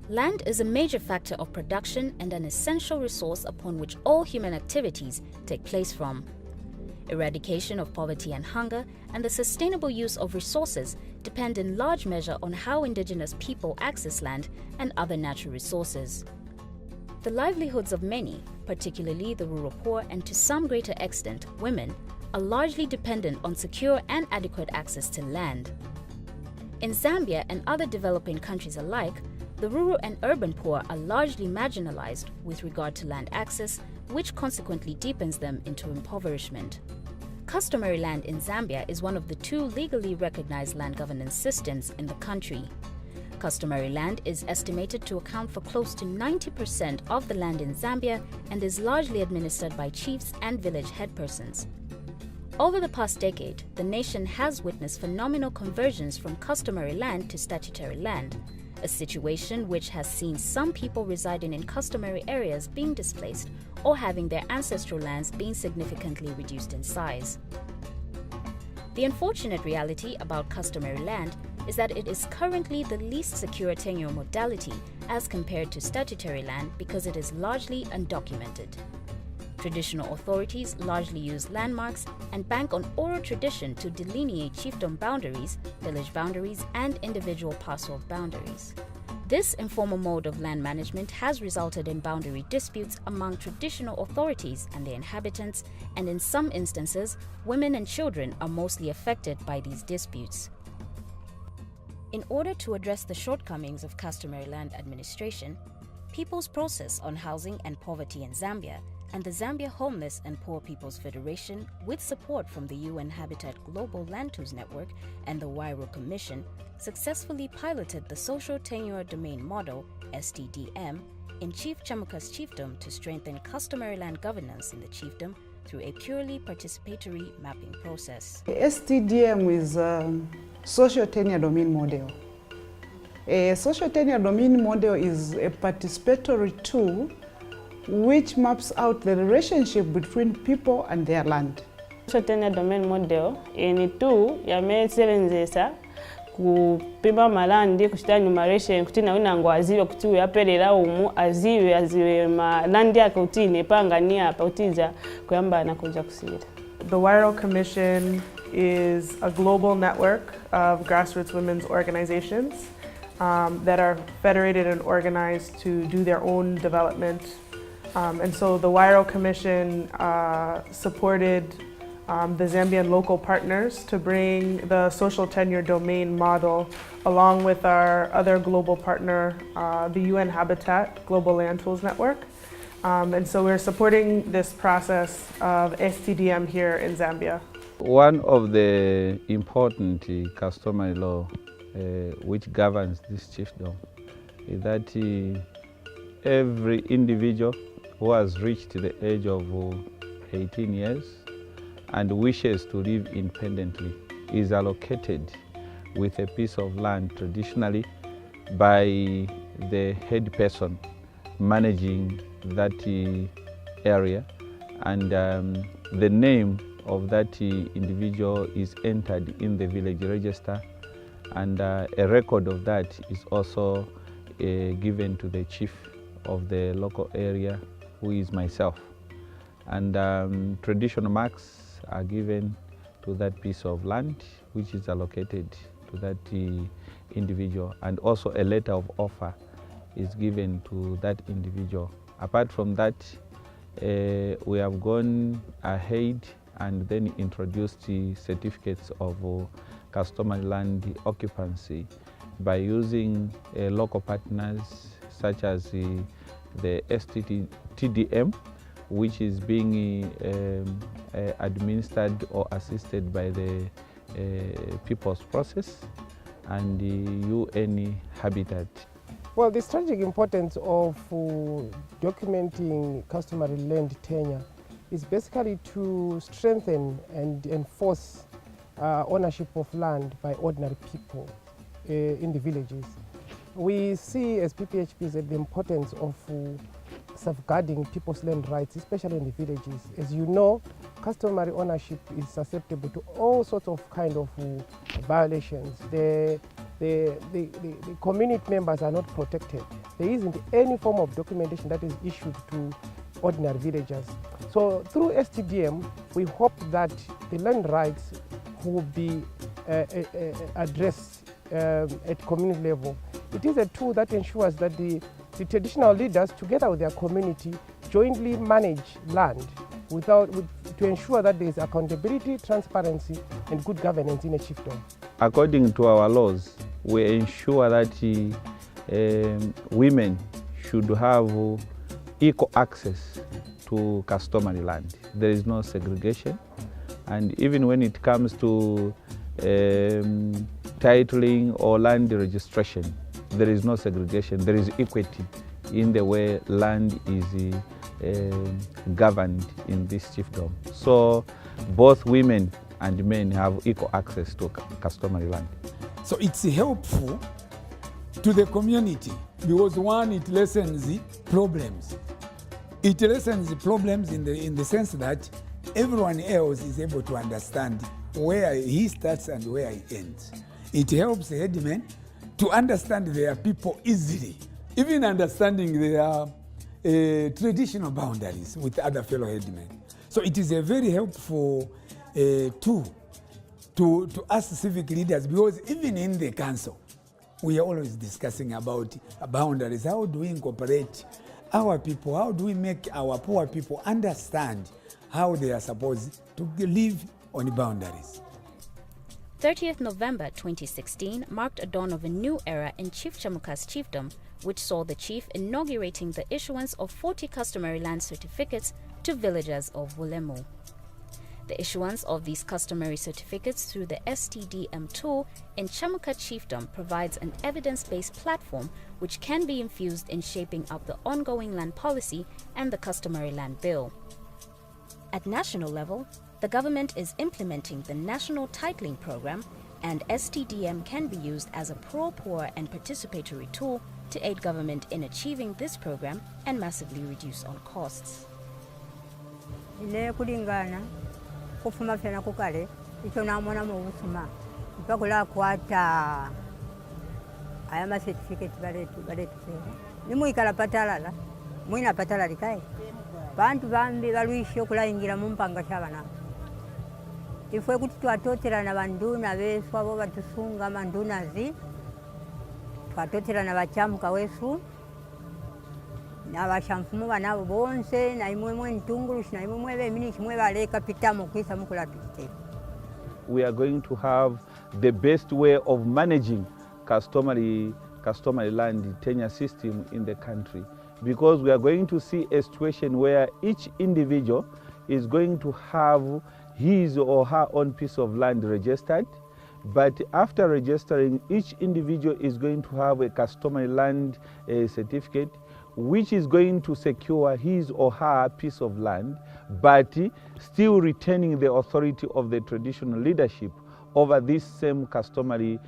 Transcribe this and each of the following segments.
Land is a major factor of production and an essential resource upon which all human activities take place from. Eradication of poverty and hunger and the sustainable use of resources depend in large measure on how indigenous people access land and other natural resources. The livelihoods of many, particularly the rural poor and to some greater extent women, are largely dependent on secure and adequate access to land. In Zambia and other developing countries alike, the rural and urban poor are largely marginalized with regard to land access, which consequently deepens them into impoverishment. Customary land in Zambia is one of the 2 legally recognized land governance systems in the country. Customary land is estimated to account for close to 90% of the land in Zambia and is largely administered by chiefs and village headpersons. Over the past decade, the nation has witnessed phenomenal conversions from customary land to statutory land, a situation which has seen some people residing in customary areas being displaced or having their ancestral lands being significantly reduced in size. The unfortunate reality about customary land is that it is currently the least secure tenure modality as compared to statutory land because it is largely undocumented. Traditional authorities largely use landmarks and bank on oral tradition to delineate chiefdom boundaries, village boundaries, and individual parcel boundaries. This informal mode of land management has resulted in boundary disputes among traditional authorities and their inhabitants, and in some instances, women and children are mostly affected by these disputes. In order to address the shortcomings of customary land administration, People's Process on Housing and Poverty in Zambia and the Zambia Homeless and Poor People's Federation, with support from the UN Habitat Global Land Use Network and the Huariou Commission, successfully piloted the Social Tenure Domain Model, STDM, in Chief Chamuka's chiefdom to strengthen customary land governance in the chiefdom through a purely participatory mapping process. STDM is a Social Tenure Domain Model. A Social Tenure Domain Model is a participatory tool which maps out the relationship between people and their land. Social Tenure Domain Model ni tu yamesebenzesa kupima malandi kuchita enumeration kuti nawe nango aziwe kuti uyaperera umu aziwe malandi yake kuti nepanga apa utiza kuyamba nakuja kusira. The Huariou Commission is a global network of grassroots women's organizations that are federated and organized to do their own development. And so the Huariou Commission supported the Zambian local partners to bring the Social Tenure Domain Model along with our other global partner, the UN Habitat Global Land Tools Network. And so we're supporting this process of STDM here in Zambia. One of the important customary law which governs this chiefdom is that every individual who has reached the age of 18 years and wishes to live independently is allocated with a piece of land traditionally by the head person managing that area, and the name of that individual is entered in the village register, and a record of that is also given to the chief of the local area, who is myself, and traditional marks are given to that piece of land which is allocated to that individual, and also a letter of offer is given to that individual. Apart from that, we have gone ahead and then introduced the certificates of customary land occupancy by using local partners such as the STDM, which is being administered or assisted by the People's Process and the UN Habitat. Well, the strategic importance of documenting customary land tenure is basically to strengthen and enforce ownership of land by ordinary people in the villages. We see as PPHPs the importance of safeguarding people's land rights, especially in the villages. As you know, customary ownership is susceptible to all sorts of violations. The the community members are not protected. There isn't any form of documentation that is issued to ordinary villagers. So through STDM, we hope that the land rights will be addressed at community level. It is a tool that ensures that the traditional leaders, together with their community, jointly manage land to ensure that there is accountability, transparency, and good governance in a chiefdom. According to our laws, we ensure that women should have equal access to customary land. There is no segregation, and even when it comes to titling or land registration, there is no segregation. There is equity in the way land is governed in this chiefdom. So both women and men have equal access to customary land. So it's helpful to the community because one, it lessens the problems. It lessens the problems in the sense that everyone else is able to understand where he starts and where he ends. It helps the headmen to understand their people easily, even understanding their traditional boundaries with other fellow headmen. So it is a very helpful tool to us civic leaders, because even in the council, we are always discussing about boundaries. How do we incorporate our people? How do we make our poor people understand how they are supposed to live on the boundaries? 30th November 2016 marked a dawn of a new era in Chief Chamuka's chiefdom, which saw the chief inaugurating the issuance of 40 customary land certificates to villagers of Wulemu. The issuance of these customary certificates through the STDM tool in Chamuka chiefdom provides an evidence-based platform which can be infused in shaping up the ongoing land policy and the customary land bill. At national level, the government is implementing the National Titling Program, and STDM can be used as a pro-poor and participatory tool to aid government in achieving this program and massively reduce on costs. Kufuma fena kukale icho namona mu busuma mpakula kwata aya ma certificate baletu nimwikala patalala mwina patala likae bantu bambi balwisho kulayingira mu mpanga cyabana ifwe kuti twatotera na banduna besu abo batusunga mandunazi twatotera na bachamuka wesu na bashamfumu banabo bonse na imwe ntungulushi na imwe bemini kimwe baleka pitamo kwisa mukula pitete. We are going to have the best way of managing customary land tenure system in the country, because we are going to see a situation where each individual is going to have his or her own piece of land registered, but after registering, each individual is going to have a customary land certificate, which is going to secure his or her piece of land, but still retaining the authority of the traditional leadership over this same customary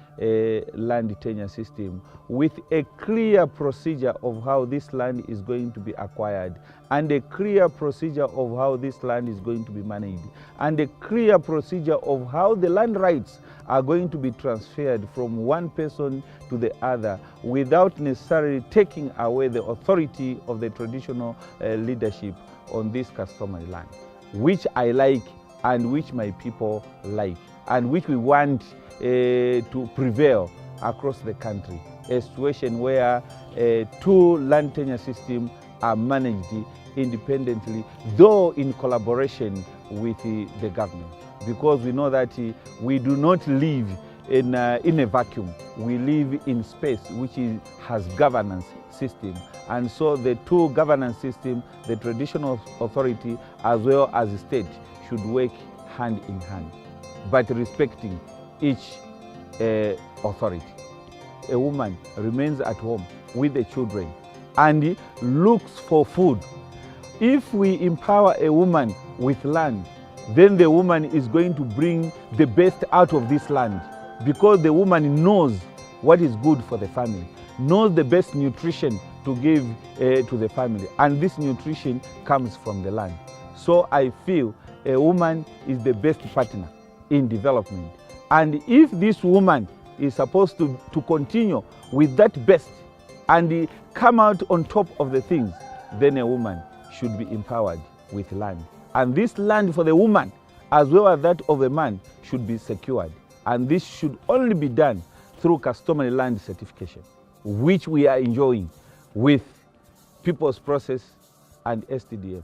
land tenure system, with a clear procedure of how this land is going to be acquired, and a clear procedure of how this land is going to be managed, and a clear procedure of how the land rights are going to be transferred from one person to the other without necessarily taking away the authority of the traditional leadership on this customary land, which I like and which my people like, and which we want to prevail across the country. A situation where two land tenure systems are managed independently, though in collaboration with the government. Because we know that we do not live in a vacuum. We live in space which has governance system. And so the two governance systems, the traditional authority as well as the state, should work hand in hand, but respecting each authority. A woman remains at home with the children and looks for food. If we empower a woman with land, then the woman is going to bring the best out of this land, because the woman knows what is good for the family, knows the best nutrition to give to the family, and this nutrition comes from the land. So I feel a woman is the best partner in development. And if this woman is supposed to continue with that best and come out on top of the things, then a woman should be empowered with land. And this land for the woman, as well as that of a man, should be secured. And this should only be done through customary land certification, which we are enjoying with People's Process and STDM.